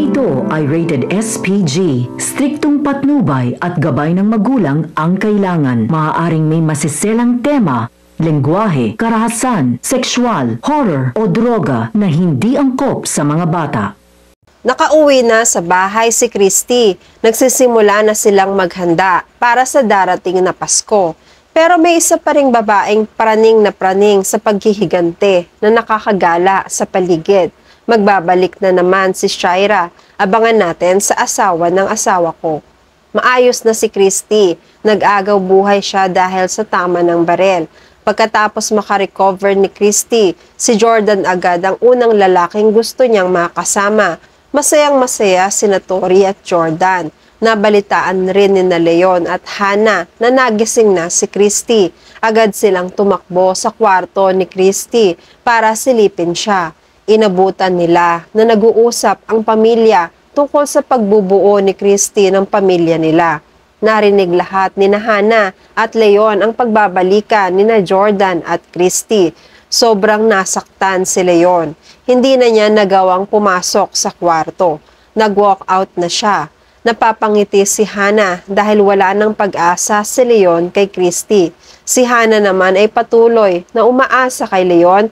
ito ay rated SPG. Striktong patnubay at gabay ng magulang ang kailangan. Maaaring may masiselang tema, lengguwahe, karahasan, sexual, horror o droga na hindi angkop sa mga bata. Nakauwi na sa bahay si Christy. Nagsisimula na silang maghanda para sa darating na Pasko. Pero may isa pa ring babaeng praning sa paghihigante na nakakagala sa paligid. Magbabalik na naman si Shaira. Abangan natin sa asawa ng asawa ko. Maayos na si Christy. Nag-agaw buhay siya dahil sa tama ng barel. Pagkatapos makarecover ni Christy, si Jordan agad ang unang lalaking gusto niyang makasama. Masayang-masaya sina Tori at Jordan. Nabalitaan rin ni Leon at Hannah na nagising na si Christy. Agad silang tumakbo sa kwarto ni Christy para silipin siya. Inabutan nila na nag-uusap ang pamilya tungkol sa pagbubuo ni Christy ng pamilya nila. Narinig lahat ni Hannah at Leon ang pagbabalikan ni Jordan at Christy. Sobrang nasaktan si Leon. Hindi na niya nagawang pumasok sa kwarto. Nag-walk out na siya. Napapangiti si Hannah dahil wala ng pag-asa si Leon kay Christy. Si Hannah naman ay patuloy na umaasa kay Leon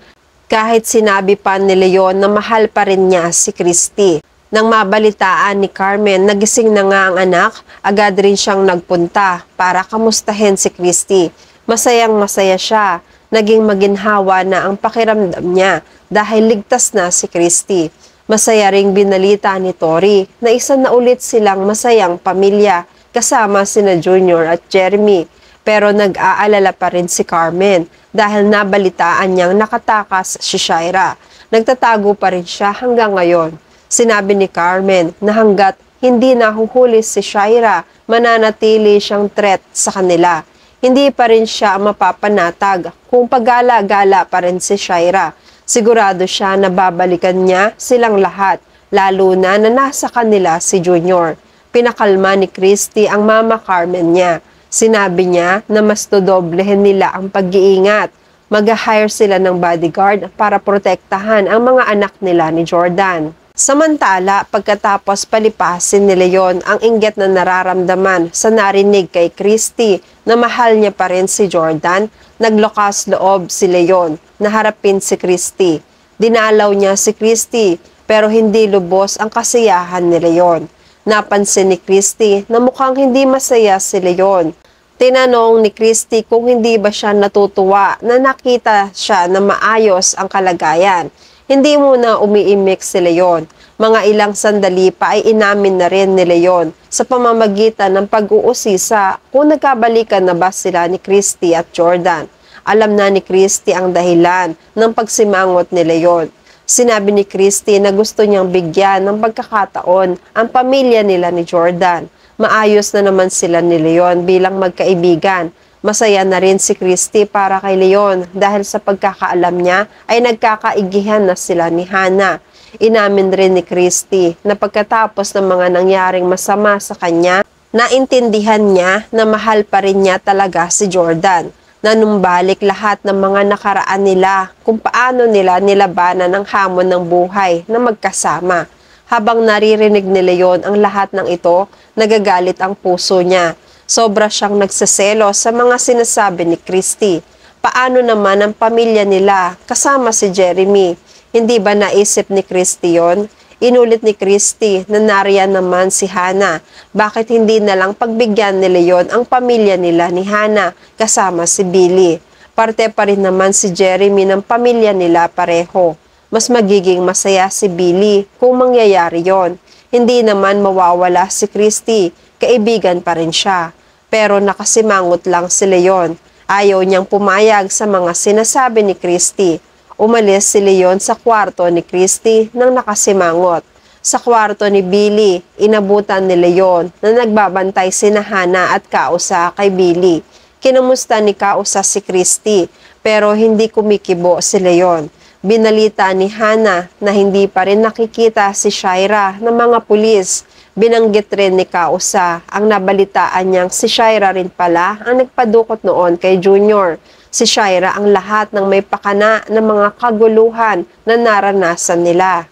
kahit sinabi pa ni Leon na mahal pa rin niya si Christy. Nang mabalitaan ni Carmen, nagising na nga ang anak, agad rin siyang nagpunta para kamustahin si Christy. Masayang-masaya siya. Naging maginhawa na ang pakiramdam niya dahil ligtas na si Christy. Masaya ring binalita ni Tori na isa na ulit silang masayang pamilya kasama sina Junior at Jeremy. Pero nag-aalala pa rin si Carmen dahil nabalitaan niyang nakatakas si Shaira. Nagtatago pa rin siya hanggang ngayon. Sinabi ni Carmen na hanggat hindi nahuhuli si Shaira, mananatili siyang threat sa kanila. Hindi pa rin siya mapapanatag kung pagala-gala pa rin si Shaira. Sigurado siya na babalikan niya silang lahat, lalo na nasa kanila si Junior. Pinakalma ni Christy ang mama Carmen niya. Sinabi niya na mas dodoblehin nila ang pag-iingat. Mag-hire sila ng bodyguard para protektahan ang mga anak nila ni Jordan. Samantala, pagkatapos palipasin ni Leon ang inggit na nararamdaman sa narinig kay Christy na mahal niya pa rin si Jordan, naglakas loob si Leon na harapin si Christy. Dinalaw niya si Christy pero hindi lubos ang kasiyahan ni Leon. Napansin ni Christy na mukhang hindi masaya si Leon. Tinanong ni Christy kung hindi ba siya natutuwa na nakita siya na maayos ang kalagayan. Hindi muna umiimik si Leon. Mga ilang sandali pa ay inamin na rin ni Leon sa pamamagitan ng pag-uusisa kung nagkabalikan na ba sila ni Christy at Jordan. Alam na ni Christy ang dahilan ng pagsimangot ni Leon. Sinabi ni Christy na gusto niyang bigyan ng pagkakataon ang pamilya nila ni Jordan. Maayos na naman sila ni Leon bilang magkaibigan. Masaya na rin si Christy para kay Leon dahil sa pagkakaalam niya ay nagkakaigihan na sila ni Hannah. Inamin rin ni Christy na pagkatapos ng mga nangyaring masama sa kanya, naintindihan niya na mahal pa rin niya talaga si Jordan. Nanumbalik lahat ng mga nakaraan nila kung paano nila nilabanan ang hamon ng buhay na magkasama. Habang naririnig ni Leon ang lahat ng ito, nagagalit ang puso niya. Sobra siyang nagsaselo sa mga sinasabi ni Christy. Paano naman ang pamilya nila kasama si Jeremy? Hindi ba naisip ni Christy yon? Inulit ni Christy na nariyan naman si Hannah. Bakit hindi na lang pagbigyan ni Leon ang pamilya nila ni Hannah kasama si Billy? Parte pa rin naman si Jeremy ng pamilya nila pareho. Mas magiging masaya si Billy kung mangyayari yon. Hindi naman mawawala si Christy, kaibigan pa rin siya. Pero nakasimangot lang si Leon. Ayaw niyang pumayag sa mga sinasabi ni Christy. Umalis si Leon sa kwarto ni Christy nang nakasimangot. Sa kwarto ni Billy, inabutan ni Leon na nagbabantay sina Hannah at Kausa kay Billy. Kinamusta ni Kausa si Christy pero hindi kumikibo si Leon. Binalita ni Hannah na hindi pa rin nakikita si Shaira ng mga pulis. Binanggit rin ni Kausa ang nabalitaan niyang si Shaira rin pala ang nagpadukot noon kay Junior. Si Shaira ang lahat ng may pakana ng mga kaguluhan na naranasan nila.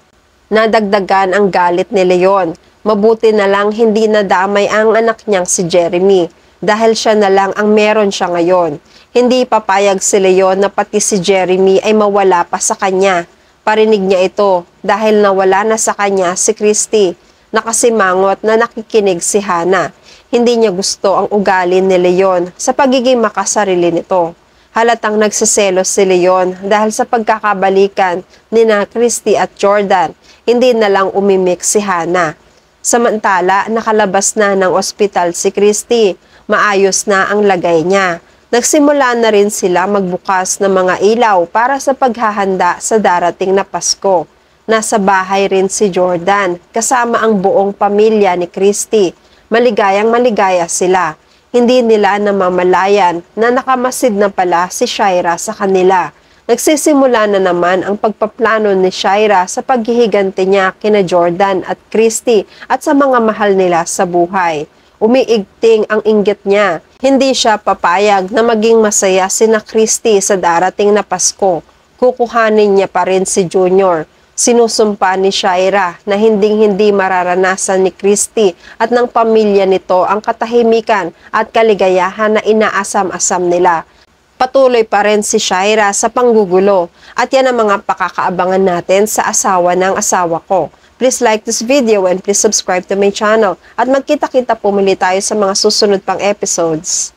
Nadagdagan ang galit ni Leon. Mabuti na lang hindi nadamay ang anak niyang si Jeremy dahil siya na lang ang meron siya ngayon. Hindi papayag si Leon na pati si Jeremy ay mawala pa sa kanya. Parinig niya ito dahil nawala na sa kanya si Christy. Nakasimangot na nakikinig si Hannah. Hindi niya gusto ang ugali ni Leon sa pagiging makasarili nito. Halatang nagsiselos si Leon dahil sa pagkakabalikan ni na Christy at Jordan. Hindi na lang umimik si Hannah. Samantala, nakalabas na ng ospital si Christy. Maayos na ang lagay niya. Nagsimula na rin sila magbukas ng mga ilaw para sa paghahanda sa darating na Pasko. Nasa bahay rin si Jordan, kasama ang buong pamilya ni Christy. Maligayang maligaya sila. Hindi nila namamalayan na nakamasid na pala si Shaira sa kanila. Nagsisimula na naman ang pagpaplano ni Shaira sa paghihiganti niya kina Jordan at Christy at sa mga mahal nila sa buhay. Umiigting ang inggit niya. Hindi siya papayag na maging masaya sina Christy sa darating na Pasko. Kukuhanin niya pa rin si Junior. Sinusumpa ni Shaira na hinding-hindi mararanasan ni Christy at ng pamilya nito ang katahimikan at kaligayahan na inaasam-asam nila. Patuloy pa rin si Shaira sa panggugulo at yan ang mga pakakaabangan natin sa asawa ng asawa ko. Please like this video and please subscribe to my channel at magkita-kita po muli tayo sa mga susunod pang episodes.